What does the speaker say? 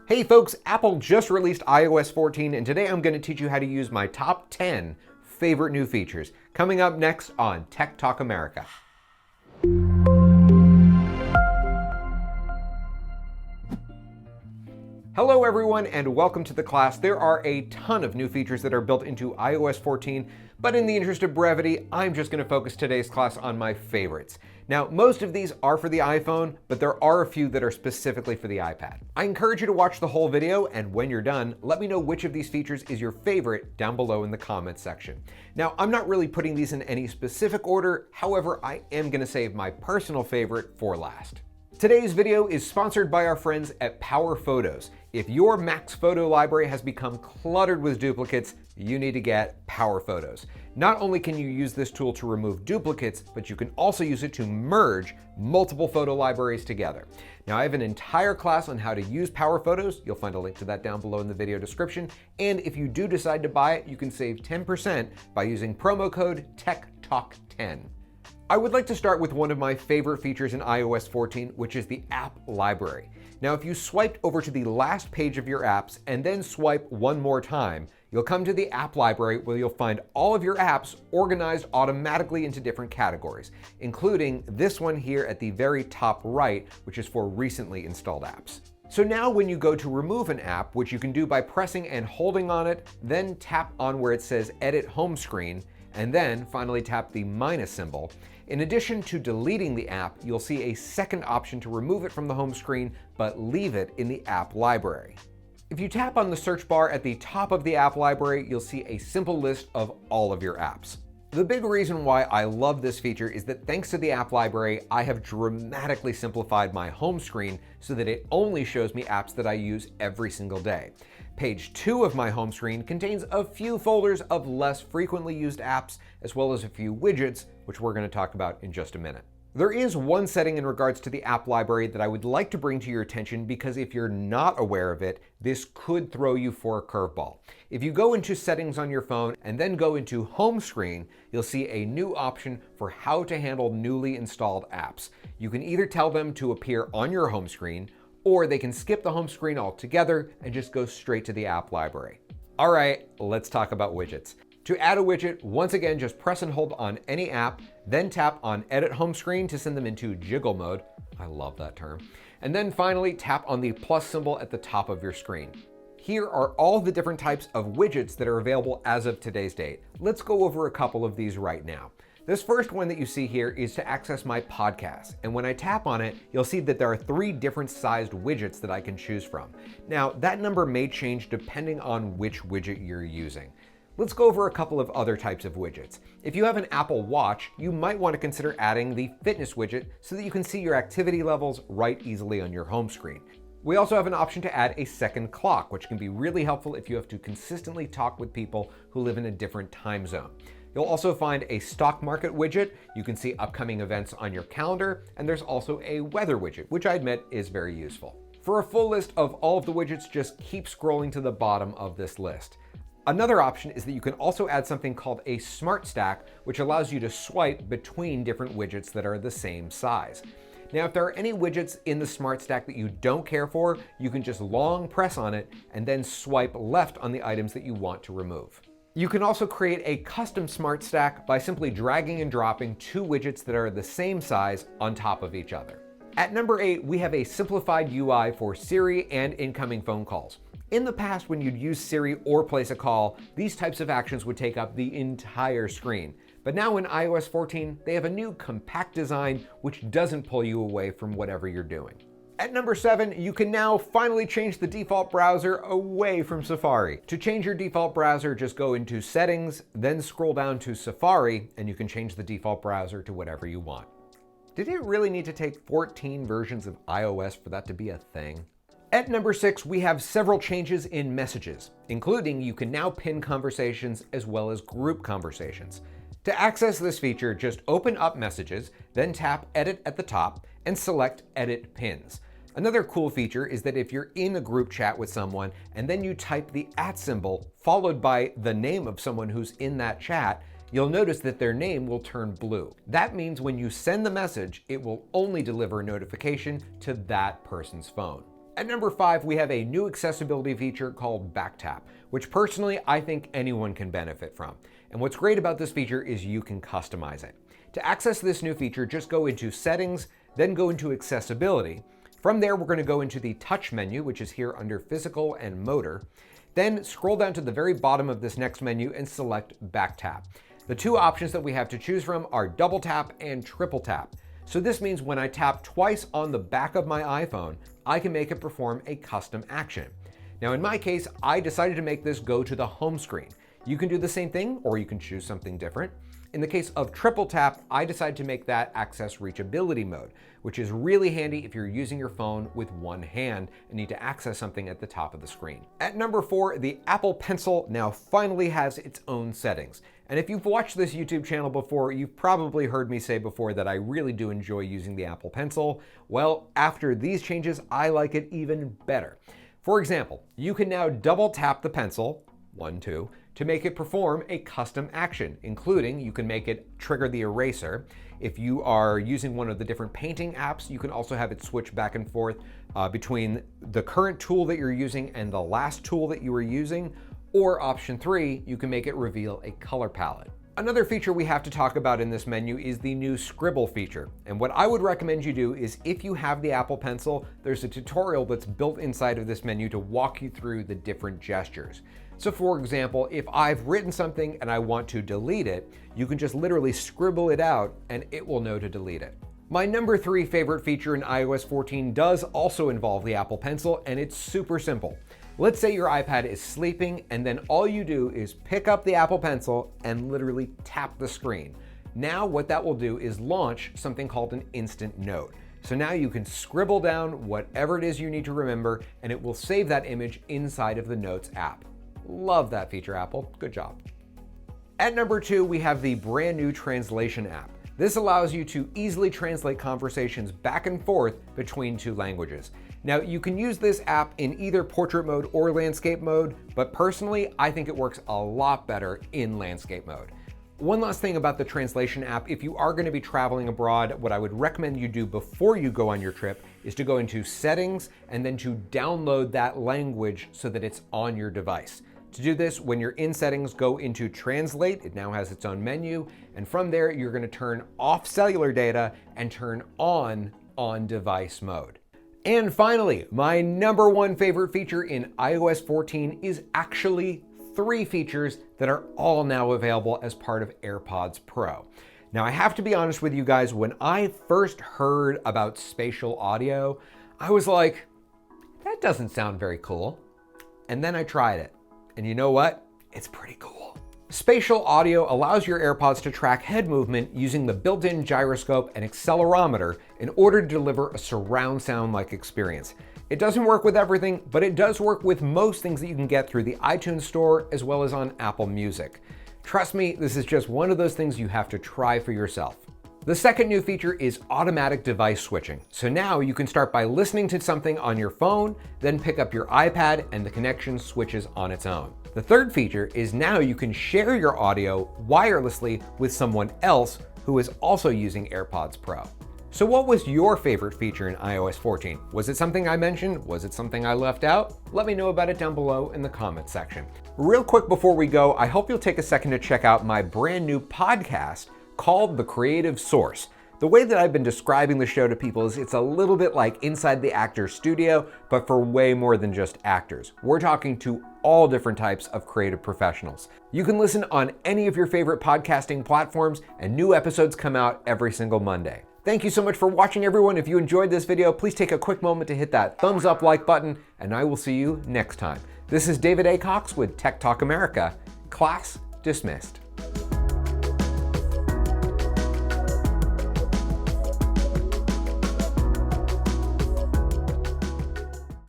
Hey folks, Apple just released iOS 14 and today I'm going to teach you how to use my top 10 favorite new features. Coming up next on Tech Talk America. Hello everyone and welcome to the class. There are a ton of new features that are built into iOS 14, but in the interest of brevity, I'm just going to focus today's class on my favorites. Now, most of these are for the iPhone, but there are a few that are specifically for the iPad. I encourage you to watch the whole video, and when you're done, let me know which of these features is your favorite down below in the comments section. Now, I'm not really putting these in any specific order, however, I am going to save my personal favorite for last. Today's video is sponsored by our friends at PowerPhotos. If your Mac's photo library has become cluttered with duplicates, you need to get PowerPhotos. Not only can you use this tool to remove duplicates, but you can also use it to merge multiple photo libraries together. Now, I have an entire class on how to use PowerPhotos. You'll find a link to that down below in the video description. And if you do decide to buy it, you can save 10% by using promo code TechTalk10. I would like to start with one of my favorite features in iOS 14, which is the app library. Now, if you swiped over to the last page of your apps and then swipe one more time, you'll come to the app library where you'll find all of your apps organized automatically into different categories, including this one here at the very top right, which is for recently installed apps. So now when you go to remove an app, which you can do by pressing and holding on it, then tap on where it says Edit Home Screen, and then finally tap the minus symbol. In addition to deleting the app, you'll see a second option to remove it from the home screen, but leave it in the app library. If you tap on the search bar at the top of the app library, you'll see a simple list of all of your apps. The big reason why I love this feature is that thanks to the app library, I have dramatically simplified my home screen so that it only shows me apps that I use every single day. Page 2 of my home screen contains a few folders of less frequently used apps, as well as a few widgets, which we're going to talk about in just a minute. There is one setting in regards to the app library that I would like to bring to your attention because if you're not aware of it, this could throw you for a curveball. If you go into settings on your phone and then go into home screen, you'll see a new option for how to handle newly installed apps. You can either tell them to appear on your home screen, or they can skip the home screen altogether and just go straight to the app library. All right, let's talk about widgets. To add a widget, once again, just press and hold on any app, then tap on Edit Home Screen to send them into jiggle mode. I love that term. And then finally tap on the plus symbol at the top of your screen. Here are all the different types of widgets that are available as of today's date. Let's go over a couple of these right now. This first one that you see here is to access my podcast. And when I tap on it, you'll see that there are 3 different sized widgets that I can choose from. Now, that number may change depending on which widget you're using. Let's go over a couple of other types of widgets. If you have an Apple Watch, you might want to consider adding the fitness widget so that you can see your activity levels right easily on your home screen. We also have an option to add a second clock, which can be really helpful if you have to consistently talk with people who live in a different time zone. You'll also find a stock market widget. You can see upcoming events on your calendar, and there's also a weather widget, which I admit is very useful. For a full list of all of the widgets, just keep scrolling to the bottom of this list. Another option is that you can also add something called a smart stack, which allows you to swipe between different widgets that are the same size. Now, if there are any widgets in the smart stack that you don't care for, you can just long press on it and then swipe left on the items that you want to remove. You can also create a custom smart stack by simply dragging and dropping 2 widgets that are the same size on top of each other. At number 8, we have a simplified UI for Siri and incoming phone calls. In the past, when you'd use Siri or place a call, these types of actions would take up the entire screen. But now in iOS 14, they have a new compact design which doesn't pull you away from whatever you're doing. At number 7, you can now finally change the default browser away from Safari. To change your default browser, just go into Settings, then scroll down to Safari, and you can change the default browser to whatever you want. Did it really need to take 14 versions of iOS for that to be a thing? At number 6, we have several changes in messages, including you can now pin conversations as well as group conversations. To access this feature, just open up Messages, then tap Edit at the top and select Edit Pins. Another cool feature is that if you're in a group chat with someone and then you type the @ symbol followed by the name of someone who's in that chat, you'll notice that their name will turn blue. That means when you send the message, it will only deliver a notification to that person's phone. At number 5, we have a new accessibility feature called Backtap, which personally I think anyone can benefit from. And what's great about this feature is you can customize it. To access this new feature, just go into Settings, then go into Accessibility. From there, we're going to go into the Touch menu, which is here under Physical and Motor. Then scroll down to the very bottom of this next menu and select Backtap. The two options that we have to choose from are Double Tap and Triple Tap. So this means when I tap twice on the back of my iPhone, I can make it perform a custom action. Now in my case, I decided to make this go to the home screen. You can do the same thing, or you can choose something different. In the case of triple tap, I decided to make that access reachability mode, which is really handy if you're using your phone with one hand and need to access something at the top of the screen. At number 4, the Apple Pencil now finally has its own settings. And if you've watched this YouTube channel before, you've probably heard me say before that I really do enjoy using the Apple Pencil. Well, after these changes, I like it even better. For example, you can now double tap the pencil, 1, 2, to make it perform a custom action, including you can make it trigger the eraser. If you are using one of the different painting apps, you can also have it switch back and forth between the current tool that you're using and the last tool that you were using. Or option 3, you can make it reveal a color palette. Another feature we have to talk about in this menu is the new Scribble feature. And what I would recommend you do is if you have the Apple Pencil, there's a tutorial that's built inside of this menu to walk you through the different gestures. So for example, if I've written something and I want to delete it, you can just literally scribble it out and it will know to delete it. My number 3 favorite feature in iOS 14 does also involve the Apple Pencil, and it's super simple. Let's say your iPad is sleeping and then all you do is pick up the Apple Pencil and literally tap the screen. Now what that will do is launch something called an instant note. So now you can scribble down whatever it is you need to remember and it will save that image inside of the Notes app. Love that feature, Apple. Good job. At number 2, we have the brand new translation app. This allows you to easily translate conversations back and forth between 2 languages. Now, you can use this app in either portrait mode or landscape mode, but personally, I think it works a lot better in landscape mode. One last thing about the translation app, if you are going to be traveling abroad, what I would recommend you do before you go on your trip is to go into Settings and then to download that language so that it's on your device. To do this, when you're in Settings, go into Translate. It now has its own menu. And from there, you're going to turn off cellular data and turn on device mode. And finally, my number 1 favorite feature in iOS 14 is actually 3 features that are all now available as part of AirPods Pro. Now, I have to be honest with you guys, when I first heard about spatial audio, I was like, that doesn't sound very cool. And then I tried it. And you know what? It's pretty cool. Spatial audio allows your AirPods to track head movement using the built-in gyroscope and accelerometer in order to deliver a surround sound-like experience. It doesn't work with everything, but it does work with most things that you can get through the iTunes Store as well as on Apple Music. Trust me, this is just one of those things you have to try for yourself. The second new feature is automatic device switching. So now you can start by listening to something on your phone, then pick up your iPad and the connection switches on its own. The third feature is now you can share your audio wirelessly with someone else who is also using AirPods Pro. So what was your favorite feature in iOS 14? Was it something I mentioned? Was it something I left out? Let me know about it down below in the comments section. Real quick before we go, I hope you'll take a second to check out my brand new podcast called The Creative Source. The way that I've been describing the show to people is it's a little bit like inside the actor's studio, but for way more than just actors. We're talking to all different types of creative professionals. You can listen on any of your favorite podcasting platforms, and new episodes come out every single Monday. Thank you so much for watching, everyone. If you enjoyed this video, please take a quick moment to hit that thumbs up like button, and I will see you next time. This is David A. Cox with Tech Talk America. Class dismissed.